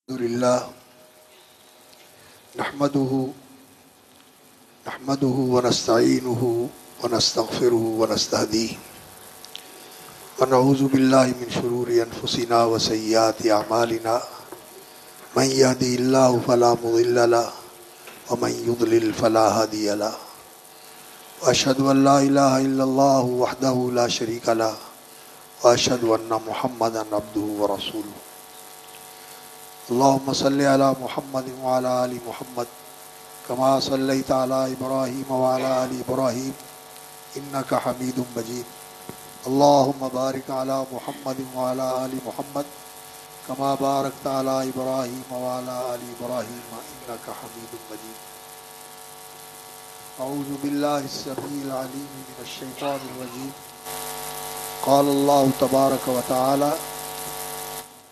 الحمد لله نحمده ونستعينه ونستغفره ونستهديه ونعوذ بالله من شرور أنفسنا وسيئات أعمالنا من يهده الله فلا مضل له ومن يضلل فلا هادي له وأشهد أن لا إله إلا الله وحده لا شريك له وأشهد أن محمدا عبده ورسوله اللهم صل على محمد وعلى آل محمد كما صليت على إبراهيم وعلى آل إبراهيم إنك حميد مجيد اللهم بارك على محمد وعلى آل محمد كما باركت على إبراهيم وعلى آل إبراهيم إنك حميد مجيد أعوذ بالله السميع العليم من الشيطان الرجيم قال الله تبارك وتعالى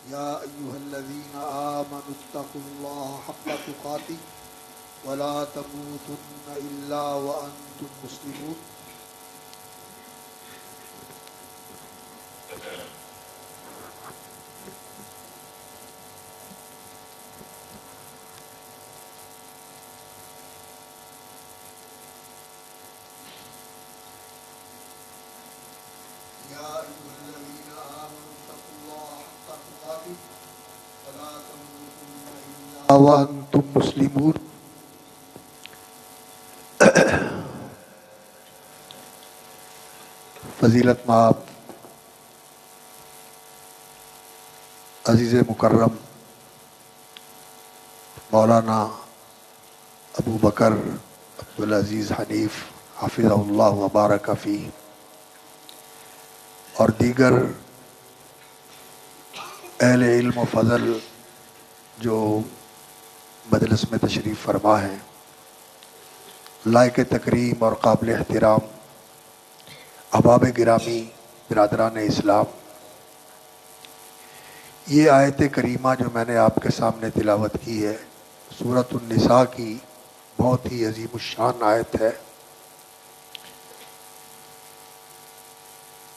يا أيها الذين آمنوا اتقوا الله حق تقاته ولا تموتن إلا وأنتم مسلمون يا أيها الذين آمنوا اتقوا الله حق تقاته ولا تموتن إلا وأنتم مسلمون فضیلت مآب عزیز مکرم مولانا ابو بکر عبدالعزیز حنیف حفظہ اللہ وبارک فیہ اور دیگر اہل علم و فضل جو مجلس میں تشریف فرما ہیں، لائق تکریم اور قابل احترام احباب گرامی برادران اسلام، یہ آیت کریمہ جو میں نے آپ کے سامنے تلاوت کی ہے سورۃ النساء کی بہت ہی عظیم الشان آیت ہے۔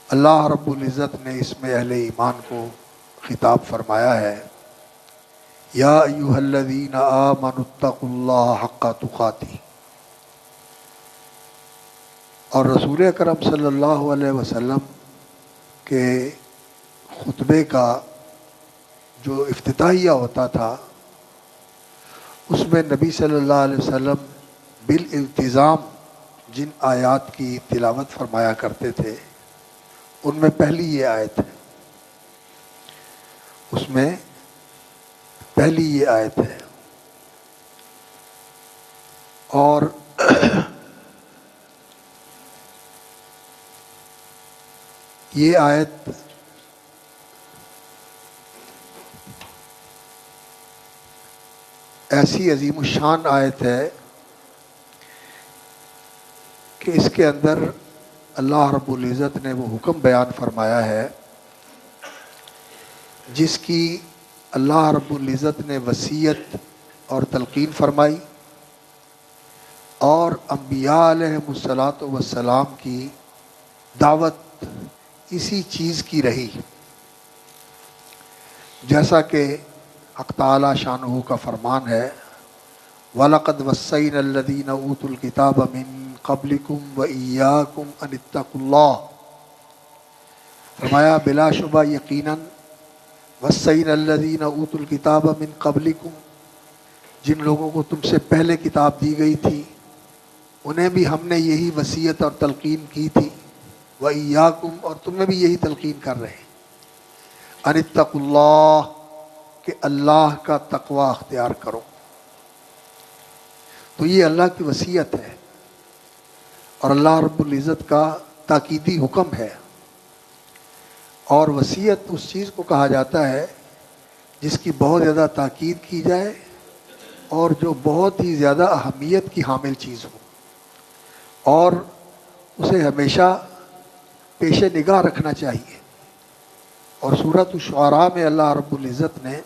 اللہ رب العزت نے اس میں اہل ایمان کو خطاب فرمایا ہے، یا ایھا الذین آمنوا اتقوا اللہ حق تقاتہ، اور رسول اکرم صلی اللہ علیہ وسلم کے خطبے کا جو افتتاحیہ ہوتا تھا اس میں نبی صلی اللہ علیہ وسلم بالالتزام جن آیات کی تلاوت فرمایا کرتے تھے ان میں پہلی یہ آیت ہے، اس میں پہلی یہ آیت ہے۔ اور یہ آیت ایسی عظیم الشان آیت ہے کہ اس کے اندر اللہ رب العزت نے وہ حکم بیان فرمایا ہے جس کی اللہ رب العزت نے وصیت اور تلقین فرمائی، اور انبیاء علیہم الصلاۃ والسلام کی دعوت اسی چیز کی رہی، جیسا کہ حق تعالی شانہ کا فرمان ہے وَلَقَدْ وَصَّيْنَا الَّذِينَ أُوتُوا الْكِتَابَ مِن قَبْلِكُمْ وَإِيَّاكُمْ أَنِ اتَّقُوا اللَّهَ، فرمایا بلا شبہ یقیناً وَصَّيْنَا الَّذِينَ أُوتُوا الْكِتَابَ مِن قَبْلِكُمْ، جن لوگوں کو تم سے پہلے کتاب دی گئی تھی انہیں بھی ہم نے یہی وصیت اور تلقین کی تھی، وَإِيَّاكُمْ، اور تمہیں بھی یہی تلقین کر رہے ہیں، أَنِ اتَّقُوا اللَّهَ، کہ اللہ کا تقوی اختیار کرو۔ تو یہ اللہ کی وصیت ہے اور اللہ رب العزت کا تاکیدی حکم ہے، اور وصیت اس چیز کو کہا جاتا ہے جس کی بہت زیادہ تاکید کی جائے اور جو بہت ہی زیادہ اہمیت کی حامل چیز ہو، اور اسے ہمیشہ پیش نگاہ رکھنا چاہیے۔ اور سورۃ الشعراء میں اللہ رب العزت نے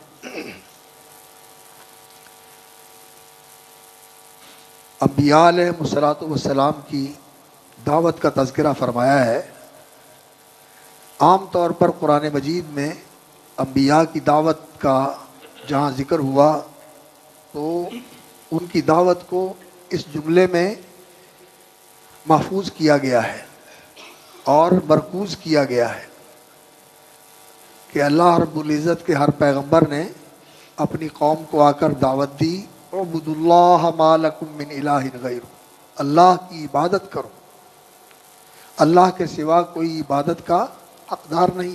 انبیاء علیہم الصلاۃ والسلام کی دعوت کا تذکرہ فرمایا ہے۔ عام طور پر قرآن مجید میں انبیاء کی دعوت کا جہاں ذکر ہوا تو ان کی دعوت کو اس جملے میں محفوظ کیا گیا ہے اور مرکوز کیا گیا ہے کہ اللہ رب العزت کے ہر پیغمبر نے اپنی قوم کو آ کر دعوت دی، اعبدوا اللہ ما لکم من الہ غیرہ، اللہ کی عبادت کرو، اللہ کے سوا کوئی عبادت کا حقدار نہیں۔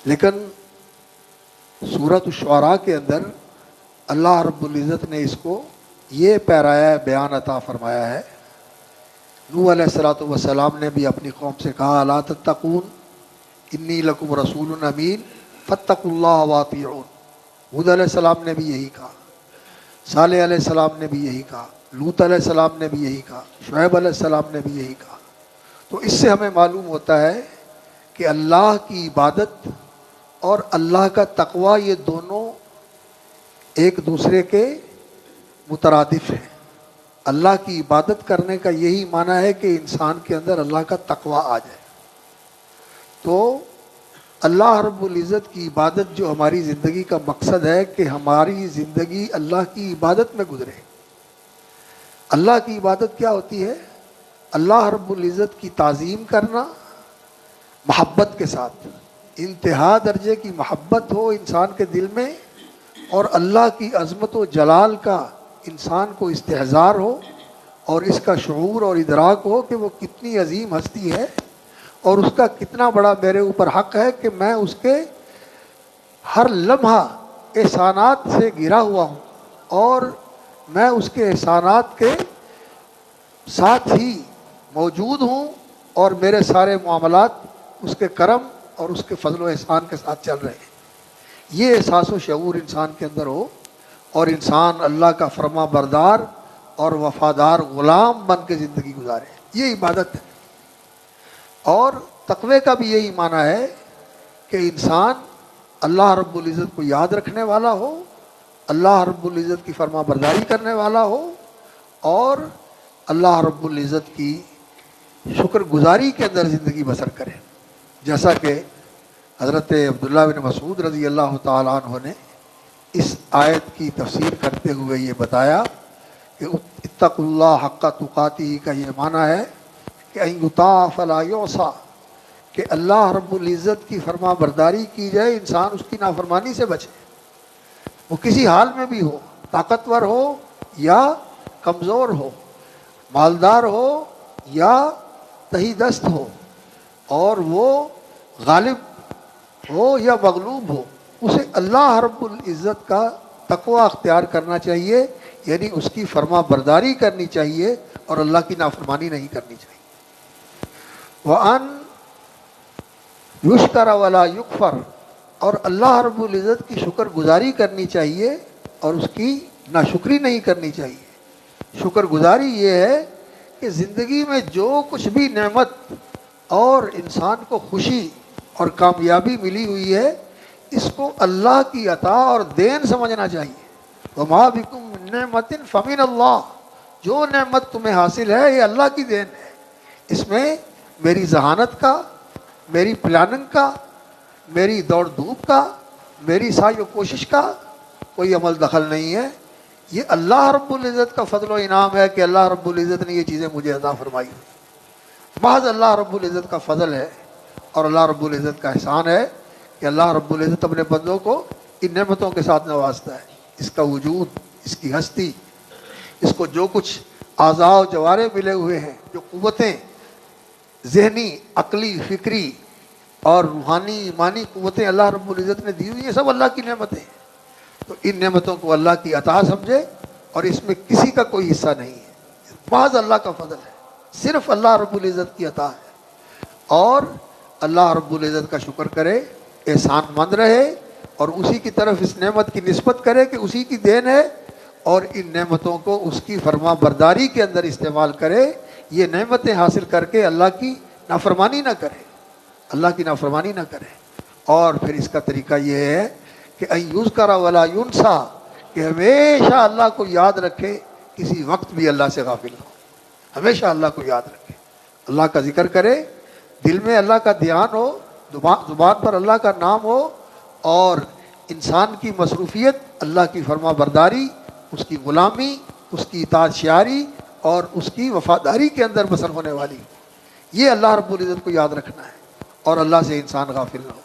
لیکن سورۃ الشعراء کے اندر اللہ رب العزت نے اس کو یہ پیرایا بیان عطا فرمایا ہے۔ نوح علیہ الصلوۃ والسلام نے بھی اپنی قوم سے کہا الا تتقون انی لکم رسول امین فاتقوا اللہ واطیعون۔ ہود علیہ السلام نے بھی یہی کہا، صالح علیہ السلام نے بھی یہی کہا، لوط علیہ السلام نے بھی یہی کہا، شعیب علیہ السلام نے بھی یہی کہا۔ تو اس سے ہمیں معلوم ہوتا ہے کہ اللہ کی عبادت اور اللہ کا تقوی یہ دونوں ایک دوسرے کے مترادف ہیں۔ اللہ کی عبادت کرنے کا یہی معنی ہے کہ انسان کے اندر اللہ کا تقوی آ جائے۔ تو اللہ رب العزت کی عبادت جو ہماری زندگی کا مقصد ہے کہ ہماری زندگی اللہ کی عبادت میں گزرے۔ اللہ کی عبادت کیا ہوتی ہے؟ اللہ رب العزت کی تعظیم کرنا محبت کے ساتھ، انتہا درجے کی محبت ہو انسان کے دل میں، اور اللہ کی عظمت و جلال کا انسان کو استحضار ہو اور اس کا شعور اور ادراک ہو کہ وہ کتنی عظیم ہستی ہے اور اس کا کتنا بڑا میرے اوپر حق ہے کہ میں اس کے ہر لمحہ احسانات سے گھرا ہوا ہوں اور میں اس کے احسانات کے ساتھ ہی موجود ہوں اور میرے سارے معاملات اس کے کرم اور اس کے فضل و احسان کے ساتھ چل رہے ہیں۔ یہ احساس و شعور انسان کے اندر ہو اور انسان اللہ کا فرما بردار اور وفادار غلام بن کے زندگی گزارے، یہ عبادت ہے۔ اور تقوی کا بھی یہی معنی ہے کہ انسان اللہ رب العزت کو یاد رکھنے والا ہو، اللہ رب العزت کی فرما برداری کرنے والا ہو اور اللہ رب العزت کی شکر گزاری کے اندر زندگی بسر کرے۔ جیسا کہ حضرت عبداللہ بن مسعود رضی اللہ تعالیٰ عنہ نے اس آیت کی تفسیر کرتے ہوئے یہ بتایا کہ اتقوا اللہ حق تقاتہ کا یہ معنی ہے کہ ان یطاع فلا یعصی، کہ اللہ رب العزت کی فرما برداری کی جائے، انسان اس کی نافرمانی سے بچے، وہ کسی حال میں بھی ہو، طاقتور ہو یا کمزور ہو، مالدار ہو یا تہی دست ہو، اور وہ غالب ہو یا مغلوب ہو، اسے اللہ رب العزت کا تقوی اختیار کرنا چاہیے، یعنی اس کی فرما برداری کرنی چاہیے اور اللہ کی نافرمانی نہیں کرنی چاہیے۔ وَأَن يُشْكَرَ وَلَا يُكْفَرَ، اور اللہ رب العزت کی شکر گزاری کرنی چاہیے اور اس کی ناشکری نہیں کرنی چاہیے۔ شکر گزاری یہ ہے کہ زندگی میں جو کچھ بھی نعمت اور انسان کو خوشی اور کامیابی ملی ہوئی ہے، اس کو اللہ کی عطا اور دین سمجھنا چاہیے۔ وَمَا بِكُم مِّن نِّعْمَةٍ فَمِنَ اللَّهِ، جو نعمت تمہیں حاصل ہے یہ اللہ کی دین ہے، اس میں میری ذہانت کا، میری پلاننگ کا، میری دوڑ دھوپ کا، میری سعی و کوشش کا کوئی عمل دخل نہیں ہے۔ یہ اللہ رب العزت کا فضل و انعام ہے کہ اللہ رب العزت نے یہ چیزیں مجھے عطا فرمائی ہوئی، محض اللہ رب العزت کا فضل ہے اور اللہ رب العزت کا احسان ہے کہ اللہ رب العزت اپنے بندوں کو ان نعمتوں کے ساتھ نوازتا ہے۔ اس کا وجود، اس کی ہستی، اس کو جو کچھ اعضاء و جوارے ملے ہوئے ہیں، جو قوتیں ذہنی، عقلی، فکری اور روحانی ایمانی قوتیں اللہ رب العزت نے دی ہوئی ہیں، سب اللہ کی نعمتیں ہیں۔ تو ان نعمتوں کو اللہ کی عطا سمجھے اور اس میں کسی کا کوئی حصہ نہیں ہے، محض اللہ کا فضل ہے، صرف اللہ رب العزت کی عطا ہے، اور اللہ رب العزت کا شکر کرے، احسان مند رہے اور اسی کی طرف اس نعمت کی نسبت کرے کہ اسی کی دین ہے، اور ان نعمتوں کو اس کی فرما برداری کے اندر استعمال کرے۔ یہ نعمتیں حاصل کر کے اللہ کی نافرمانی نہ کرے، اللہ کی نافرمانی نہ کرے۔ اور پھر اس کا طریقہ یہ ہے کہ ان یذکر ولا ینسیٰ، کہ ہمیشہ اللہ کو یاد رکھے، کسی وقت بھی اللہ سے غافل نہ ہو، ہمیشہ اللہ کو یاد رکھے، اللہ کا ذکر کرے، دل میں اللہ کا دھیان ہو، زبان پر اللہ کا نام ہو، اور انسان کی مصروفیت اللہ کی فرما برداری، اس کی غلامی، اس کی اطاعت شعاری اور اس کی وفاداری کے اندر بسر ہونے والی، یہ اللہ رب العزت کو یاد رکھنا ہے اور اللہ سے انسان غافل نہ ہو۔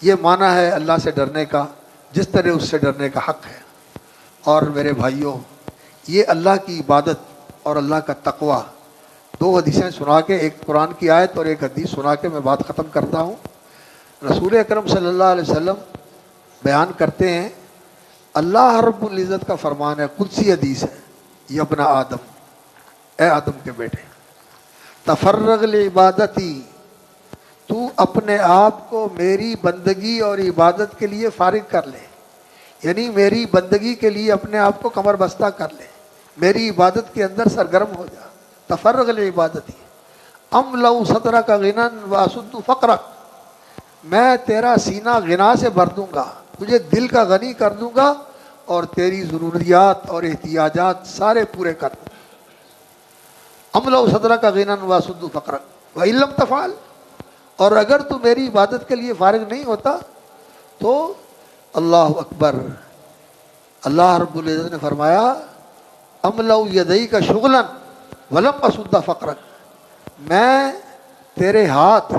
یہ معنی ہے اللہ سے ڈرنے کا جس طرح اس سے ڈرنے کا حق ہے۔ اور میرے بھائیوں، یہ اللہ کی عبادت اور اللہ کا تقوی، دو حدیثیں سنا کے، ایک قرآن کی آیت اور ایک حدیث سنا کے میں بات ختم کرتا ہوں۔ رسول اکرم صلی اللہ علیہ وسلم بیان کرتے ہیں، اللہ رب العزت کا فرمان ہے، قدسی حدیث ہے، یا ابن آدم، اے آدم کے بیٹے، تفرغ لعبادتی، تو اپنے آپ کو میری بندگی اور عبادت کے لیے فارغ کر لے، یعنی میری بندگی کے لیے اپنے آپ کو کمر بستہ کر لے، میری عبادت کے اندر سرگرم ہو جا۔ تفرغ لعبادتی املأ صدرک غنی واسد فقرک، میں تیرا سینہ غنا سے بھر دوں گا، تجھے دل کا غنی کر دوں گا اور تیری ضروریات اور احتیاجات سارے پورے کر دوں گا۔ املأ صدرک غنی واسد فقرک وإن لم تفعل، اور اگر تو میری عبادت کے لیے فارغ نہیں ہوتا تو اللہ اکبر، اللہ رب العزت نے فرمایا املأ یدیک شغلا ولم اسد فقرک، میں تیرے ہاتھ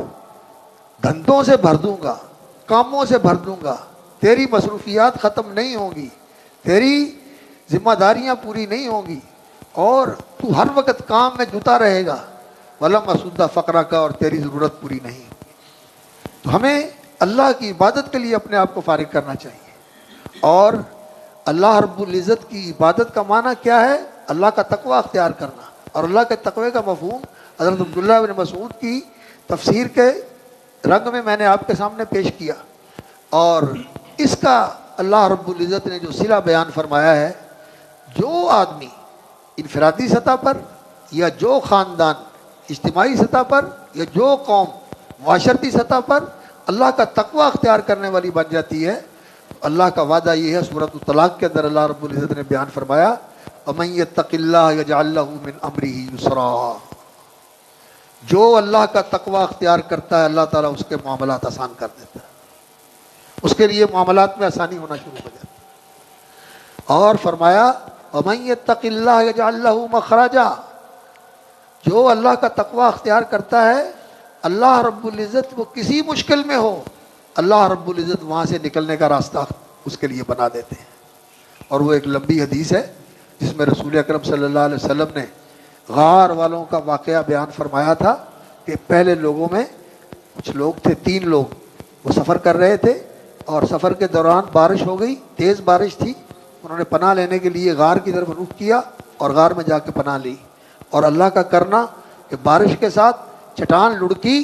دھندوں سے بھر دوں گا، کاموں سے بھر دوں گا، تیری مصروفیات ختم نہیں ہوں گی، تیری ذمہ داریاں پوری نہیں ہوں گی اور تو ہر وقت کام میں جتا رہے گا، ولم اسد فقرک، اور تیری ضرورت پوری نہیں ہوگی۔ تو ہمیں اللہ کی عبادت کے لیے اپنے آپ کو فارغ کرنا چاہیے۔ اور اللہ رب العزت کی عبادت کا معنی کیا ہے؟ اللہ کا تقوی اختیار کرنا، اور اللہ کے تقوی کا مفہوم حضرت عبداللہ بن مسعود کی تفسیر کے رنگ میں نے آپ کے سامنے پیش کیا، اور اس کا اللہ رب العزت نے جو صلہ بیان فرمایا ہے، جو آدمی انفرادی سطح پر یا جو خاندان اجتماعی سطح پر یا جو قوم معاشرتی سطح پر اللہ کا تقوی اختیار کرنے والی بن جاتی ہے، اللہ کا وعدہ یہ ہے، سورۃ الطلاق کے اندر اللہ رب العزت نے بیان فرمایا وَمَن يَتَّقِ اللَّهَ يَجْعَل لَّهُ مِنْ أَمْرِهِ يُسْرًا، جو اللہ کا تقوی اختیار کرتا ہے اللہ تعالیٰ اس کے معاملات آسان کر دیتا ہے، اس کے لیے معاملات میں آسانی ہونا شروع ہو جاتی ہے۔ اور فرمایا وَمَن يَتَّقِ اللَّهَ يَجْعَل لَّهُ مَخْرَجًا، جو اللہ کا تقوی اختیار کرتا ہے اللہ رب العزت وہ کسی مشکل میں ہو، اللہ رب العزت وہاں سے نکلنے کا راستہ اس کے لیے بنا دیتے ہیں۔ اور وہ ایک لمبی حدیث ہے جس میں رسول اکرم صلی اللہ علیہ وسلم نے غار والوں کا واقعہ بیان فرمایا تھا کہ پہلے لوگوں میں کچھ لوگ تھے، 3 لوگ، وہ سفر کر رہے تھے اور سفر کے دوران بارش ہو گئی، تیز بارش تھی، انہوں نے پناہ لینے کے لیے غار کی طرف رخ کیا اور غار میں جا کے پناہ لی، اور اللہ کا کرنا کہ بارش کے ساتھ چٹان لڑکی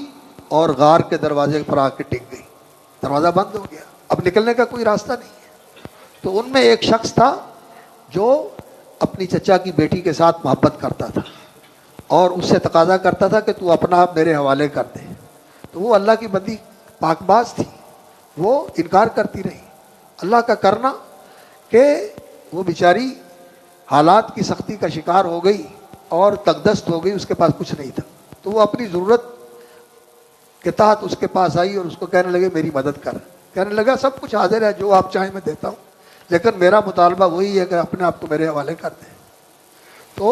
اور غار کے دروازے پر آ کے ٹک گئی، دروازہ بند ہو گیا، اب نکلنے کا کوئی راستہ نہیں ہے۔ تو ان میں ایک شخص تھا جو اپنی چچا کی بیٹی کے ساتھ محبت کرتا تھا اور اس سے تقاضا کرتا تھا کہ تو اپنا آپ میرے حوالے کر دے، تو وہ اللہ کی بندی پاک باز تھی، وہ انکار کرتی رہی۔ اللہ کا کرنا کہ وہ بیچاری حالات کی سختی کا شکار ہو گئی اور تقدست ہو گئی، اس کے پاس کچھ نہیں تھا، تو وہ اپنی ضرورت کے تحت اس کے پاس آئی اور اس کو کہنے لگے میری مدد کر، کہنے لگا سب کچھ حاضر ہے، جو آپ چاہیں میں دیتا ہوں، لیکن میرا مطالبہ وہی ہے کہ اپنے آپ کو میرے حوالے کر دیں۔ تو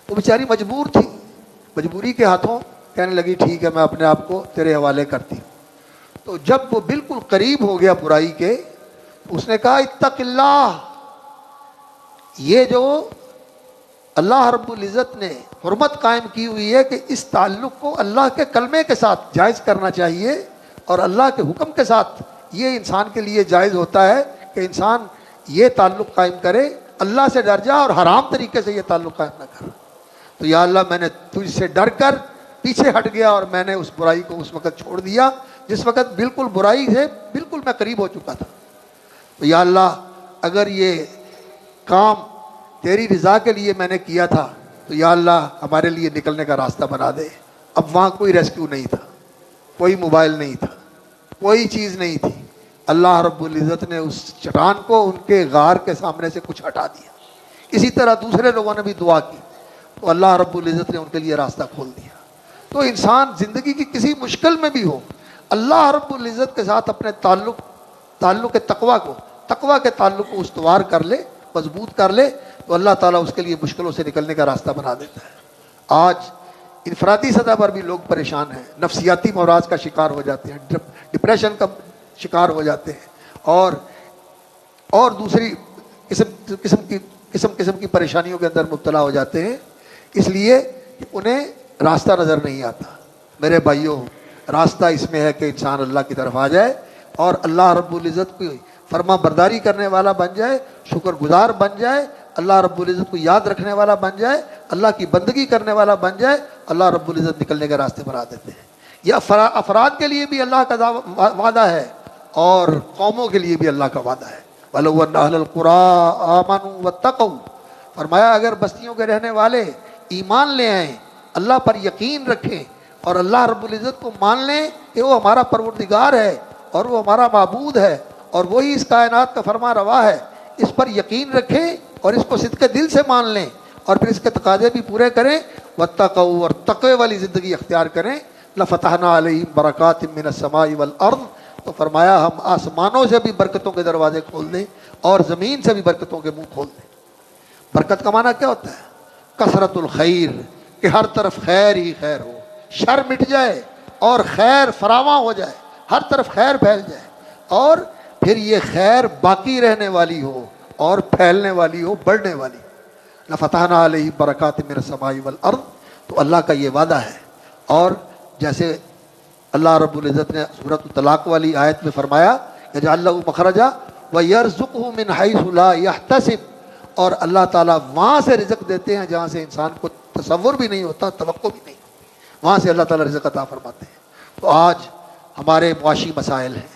وہ بیچاری مجبور تھی، مجبوری کے ہاتھوں کہنے لگی ٹھیک ہے میں اپنے آپ کو تیرے حوالے کرتی ہوں۔ تو جب وہ بالکل قریب ہو گیا برائی کے، اس نے کہا اتق اللہ، یہ جو اللہ رب العزت نے حرمت قائم کی ہوئی ہے کہ اس تعلق کو اللہ کے کلمے کے ساتھ جائز کرنا چاہیے، اور اللہ کے حکم کے ساتھ یہ انسان کے لیے جائز ہوتا ہے کہ انسان یہ تعلق قائم کرے، اللہ سے ڈر جا اور حرام طریقے سے یہ تعلق قائم نہ کر۔ تو یا اللہ میں نے تجھ سے ڈر کر پیچھے ہٹ گیا اور میں نے اس برائی کو اس وقت چھوڑ دیا جس وقت بالکل برائی سے بالکل میں قریب ہو چکا تھا۔ تو یا اللہ اگر یہ کام تیری رضا کے لیے میں نے کیا تھا تو یا اللہ ہمارے لیے نکلنے کا راستہ بنا دے۔ اب وہاں کوئی ریسکیو نہیں تھا، کوئی موبائل نہیں تھا، کوئی چیز نہیں تھی، اللہ رب العزت نے اس چٹان کو ان کے غار کے سامنے سے کچھ ہٹا دیا۔ اسی طرح دوسرے لوگوں نے بھی دعا کی تو اللہ رب العزت نے ان کے لیے راستہ کھول دیا۔ تو انسان زندگی کی کسی مشکل میں بھی ہو، اللہ رب العزت کے ساتھ اپنے تعلق تعلق تقویٰ کو، تقویٰ کے تعلق کو استوار کر لے، مضبوط کر لے، تو اللہ تعالیٰ اس کے لیے مشکلوں سے نکلنے کا راستہ بنا دیتا ہے۔ آج انفرادی سطح پر بھی لوگ پریشان ہیں، نفسیاتی امراض کا شکار ہو جاتے ہیں، ڈپریشن کا شکار ہو جاتے ہیں، اور دوسری قسم کی پریشانیوں کے اندر مبتلا ہو جاتے ہیں، اس لیے کہ انہیں راستہ نظر نہیں آتا۔ میرے بھائیوں، راستہ اس میں ہے کہ انسان اللہ کی طرف آ جائے اور اللہ رب العزت کی فرما برداری کرنے والا بن جائے، شکر گزار بن جائے، اللہ رب العزت کو یاد رکھنے والا بن جائے، اللہ کی بندگی کرنے والا بن جائے، اللہ رب العزت نکلنے کے راستے بنا دیتے ہیں۔ یہ افراد کے لیے بھی اللہ کا وعدہ ہے اور قوموں کے لیے بھی اللہ کا وعدہ ہے۔ وَلَوْ أَنَّ أَهْلَ الْقُرَىٰ آمَنُوا وَاتَّقَوْا، فرمایا اگر بستیوں کے رہنے والے ایمان لے آئیں، اللہ پر یقین رکھیں اور اللہ رب العزت کو مان لیں کہ وہ ہمارا پروردگار ہے اور وہ ہمارا معبود ہے اور وہی اس کائنات کا فرما روا ہے، اس پر یقین رکھیں اور اس کو صدق دل سے مان لیں اور پھر اس کے تقاضے بھی پورے کریں، واتقوا، اور تقوی والی زندگی اختیار کریں، لفتحنا علیہم برکات من السماء والارض، تو فرمایا ہم آسمانوں سے بھی برکتوں کے دروازے کھول دیں اور زمین سے بھی برکتوں کے منہ کھول دیں۔ برکت کا معنی کیا ہوتا ہے؟ کثرت الخیر، کہ ہر طرف خیر ہی خیر ہو، شر مٹ جائے اور خیر فراواں ہو جائے، ہر طرف خیر پھیل جائے اور پھر یہ خیر باقی رہنے والی ہو اور پھیلنے والی ہو، بڑھنے والی۔ لفتحنا علیہ برکات من السماء والارض، تو اللہ کا یہ وعدہ ہے۔ اور جیسے اللہ رب العزت نے سورۃ الطلاق والی آیت میں فرمایا یجعل لہ مخرجا ویرزقہ من حیث لا یحتسب، اور اللہ تعالیٰ وہاں سے رزق دیتے ہیں جہاں سے انسان کو تصور بھی نہیں ہوتا، توقع بھی نہیں، وہاں سے اللہ تعالیٰ رزق عطا فرماتے ہیں۔ تو آج ہمارے معاشی مسائل ہیں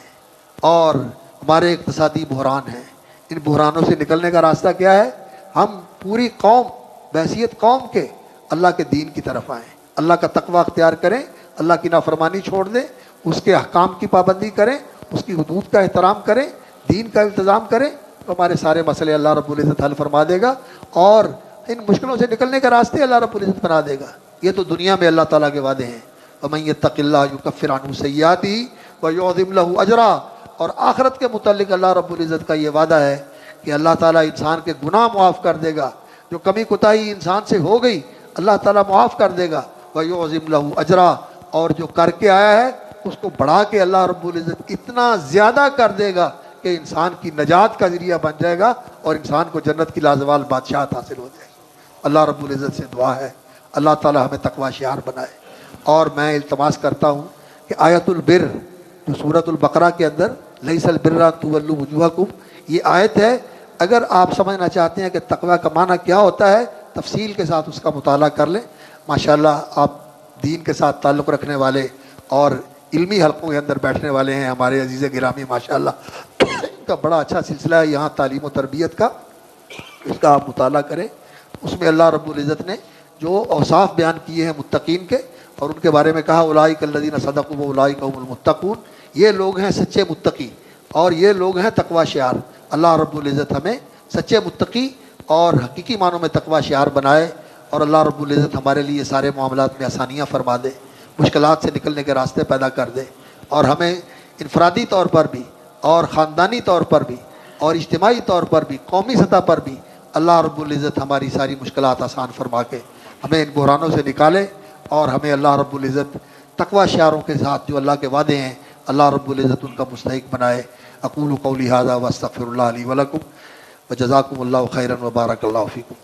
اور ہمارے اقتصادی بحران ہیں، ان بحرانوں سے نکلنے کا راستہ کیا ہے؟ ہم پوری قوم بحیثیت قوم کے اللہ کے دین کی طرف آئیں، اللہ کا تقوی اختیار کریں، اللہ کی نافرمانی چھوڑ دیں، اس کے احکام کی پابندی کریں، اس کی حدود کا احترام کریں، دین کا التزام کریں، تو ہمارے سارے مسئلے اللہ رب العزت حل فرما دے گا اور ان مشکلوں سے نکلنے کے راستے اللہ رب العزت بنا دے گا۔ یہ تو دنیا میں اللہ تعالیٰ کے وعدے ہیں، وَمَن يَتَّقِ اللَّهَ يُكَفِّرْ عَنْهُ سَيِّئَاتِهِ وَيُعْظِمْ لَهُ أَجْرًا، اور آخرت کے متعلق اللہ رب العزت کا یہ وعدہ ہے کہ اللہ تعالیٰ انسان کے گناہ معاف کر دے گا، جو کمی کوتاہی انسان سے ہو گئی اللہ تعالیٰ معاف کر دے گا، وَيُعْظِمْ لَهُ أَجْرًا، اور جو کر کے آیا ہے اس کو بڑھا کے اللہ رب العزت اتنا زیادہ کر دے گا کہ انسان کی نجات کا ذریعہ بن جائے گا اور انسان کو جنت کی لازوال بادشاہت حاصل ہو جائے گی۔ اللہ رب العزت سے دعا ہے اللہ تعالیٰ ہمیں تقوی شعار بنائے۔ اور میں التماس کرتا ہوں کہ آیت البر جو سورۃ البقرہ کے اندر لیس البر ان تولوا وجوہکم، یہ آیت ہے، اگر آپ سمجھنا چاہتے ہیں کہ تقوی کا معنی کیا ہوتا ہے تفصیل کے ساتھ اس کا مطالعہ کر لیں۔ ماشاءاللہ آپ دین کے ساتھ تعلق رکھنے والے اور علمی حلقوں کے اندر بیٹھنے والے ہیں ہمارے عزیز گرامی، ماشاءاللہ ان کا بڑا اچھا سلسلہ ہے یہاں تعلیم و تربیت کا، اس کا آپ مطالعہ کریں۔ اس میں اللہ رب العزت نے جو اوصاف بیان کیے ہیں متقین کے اور ان کے بارے میں کہا اولئک الذین صدقوا واولئک هم المتقون، یہ لوگ ہیں سچے متقی اور یہ لوگ ہیں تقوی شعار۔ اللہ رب العزت ہمیں سچے متقی اور حقیقی معنوں میں تقوی شعار بنائے اور اللہ رب العزت ہمارے لیے سارے معاملات میں آسانیاں فرما دے، مشکلات سے نکلنے کے راستے پیدا کر دے اور ہمیں انفرادی طور پر بھی اور خاندانی طور پر بھی اور اجتماعی طور پر بھی قومی سطح پر بھی اللہ رب العزت ہماری ساری مشکلات آسان فرما کے ہمیں ان بحرانوں سے نکالے اور ہمیں اللہ رب العزت تقوی شعاروں کے ساتھ جو اللہ کے وعدے ہیں اللہ رب العزت ان کا مستحق بنائے۔ اقول قولی ھذا واستغفر اللہ لی ولکم وجزاکم اللہ خیرا وبارک اللہ فیکم۔